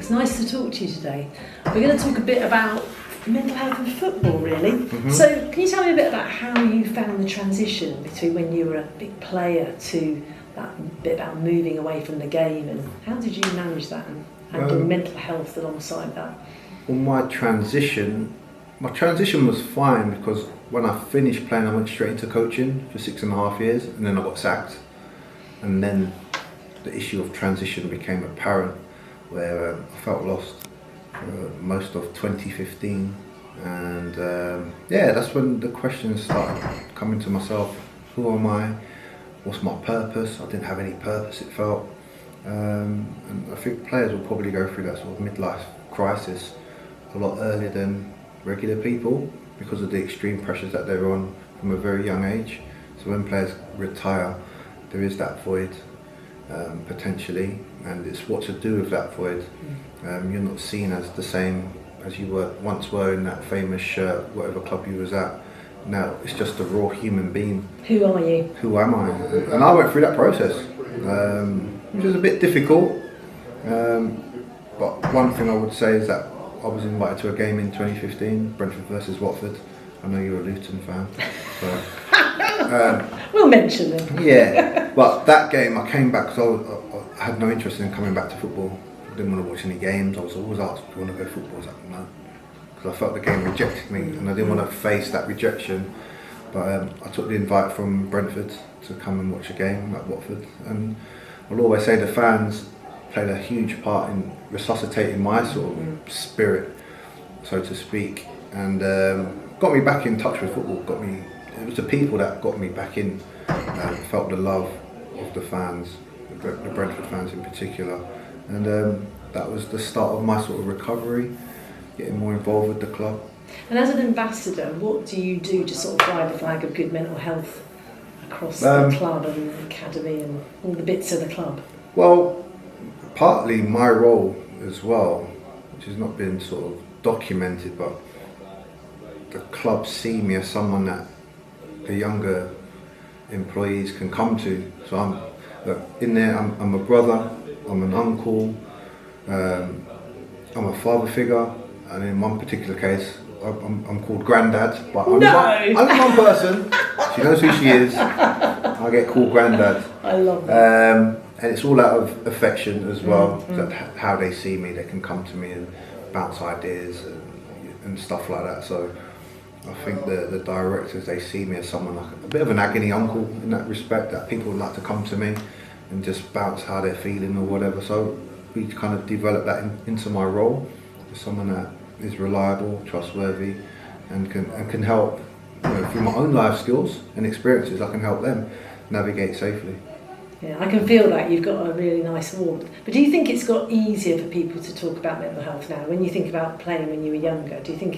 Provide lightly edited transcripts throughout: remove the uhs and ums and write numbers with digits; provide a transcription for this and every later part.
It's nice to talk to you today. We're going to talk a bit about mental health and football, really. Mm-hmm. So can you tell me a bit about how you found the transition between when you were a big player to that bit about moving away from the game, and how did you manage that and handle mental health alongside that? Well, my transition was fine, because when I finished playing I went straight into coaching for 6.5 years, and then I got sacked, and then the issue of transition became apparent, where I felt lost for most of 2015, and that's when the questions started coming to myself. Who am I? What's my purpose? I didn't have any purpose, it felt, and I think players will probably go through that sort of midlife crisis a lot earlier than regular people, because of the extreme pressures that they're on from a very young age. So when players retire, there is that void potentially, and it's what to do with that void. You're not seen as the same as you once were in that famous shirt, whatever club you was at. Now it's just a raw human being. Who are you? Who am I? And I went through that process, which was a bit difficult. But one thing I would say is that I was invited to a game in 2015, Brentford versus Watford. I know you're a Luton fan, so we'll mention them. Yeah, but that game I came back because I had no interest in coming back to football. I didn't want to watch any games. I was always asked, "Do you want to go football?" I was like, "No," because I felt the game rejected me, and I didn't want to face that rejection. But I took the invite from Brentford to come and watch a game at Watford, and I'll always say the fans played a huge part in resuscitating my sort of spirit, so to speak, and got me back in touch with football. It was the people that got me back in. Felt the love of the fans, the Brentford fans in particular, and that was the start of my sort of recovery, getting more involved with the club. And as an ambassador, what do you do to sort of fly the flag of good mental health across the club and the academy and all the bits of the club? Well, partly my role as well, which has not been sort of documented, but the club see me as someone that the younger employees can come to. So I'm a brother, I'm an uncle, I'm a father figure, and in one particular case I'm called Grandad, but only one person. She knows who she is. I get called Grandad. I love that. And it's all out of affection as well. That how they see me, they can come to me and bounce ideas and stuff like that. So I think the directors, they see me as someone like a bit of an agony uncle in that respect, that people would like to come to me and just bounce how they're feeling or whatever. So we kind of develop that into my role as someone that is reliable, trustworthy, and can help, through my own life skills and experiences. I can help them navigate safely. Yeah, I can feel that you've got a really nice warmth. But do you think it's got easier for people to talk about mental health now? When you think about playing when you were younger, do you think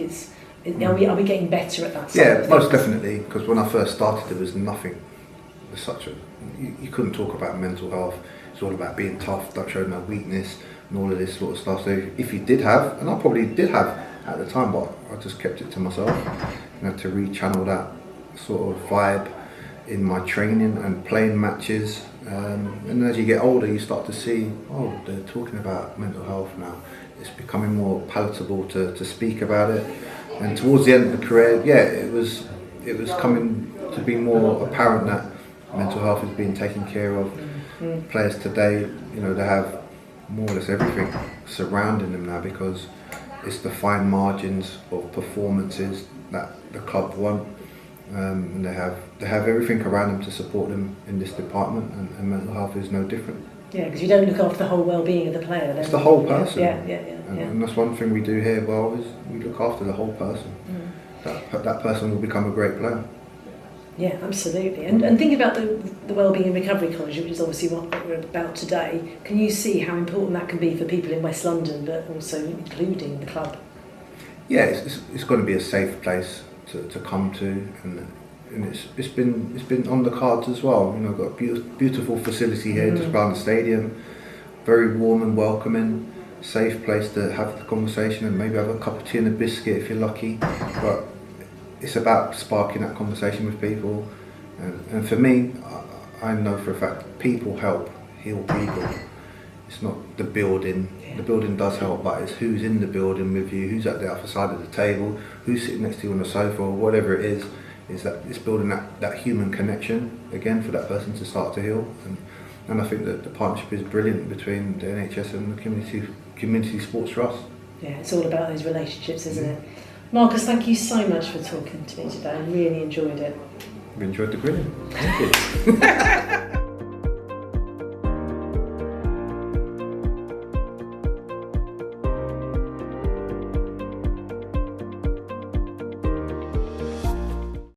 are we getting better at that? Yeah, most definitely. Because when I first started, there was nothing. You couldn't talk about mental health. It's all about being tough, don't show no weakness, and all of this sort of stuff. So if you did have, and I probably did have at the time, but I just kept it to myself. To rechannel that sort of vibe in my training and playing matches. And as you get older, you start to see, they're talking about mental health now. It's becoming more palatable to speak about it. And towards the end of the career, it was coming to be more apparent that mental health is being taken care of. Players today, they have more or less everything surrounding them now, because it's the fine margins of performances that the club want. And they have everything around them to support them in this department, and mental health is no different. Yeah, because you don't look after the whole well-being of the player. Then. It's the whole person. And that's one thing we do here well, is we look after the whole person. That person will become a great player. Yeah, absolutely. And think about the Wellbeing Recovery College, which is obviously what we're about today. Can you see how important that can be for people in West London, but also including the club? Yeah, it's going to be a safe place to come to, and it's been on the cards as well. Got a beautiful facility here just around the stadium, very warm and welcoming, safe place to have the conversation and maybe have a cup of tea and a biscuit if you're lucky. But it's about sparking that conversation with people, and for me, I know for a fact people help heal people. It's not the building. The building does help, but it's who's in the building with you, who's at the other side of the table, who's sitting next to you on the sofa, or whatever it is that it's building that human connection again for that person to start to heal. And I think that the partnership is brilliant between the NHS and the Community Sports Trust. Yeah, it's all about those relationships, isn't it? Marcus, thank you so much for talking to me today. I really enjoyed it. We enjoyed the grilling. Thank you.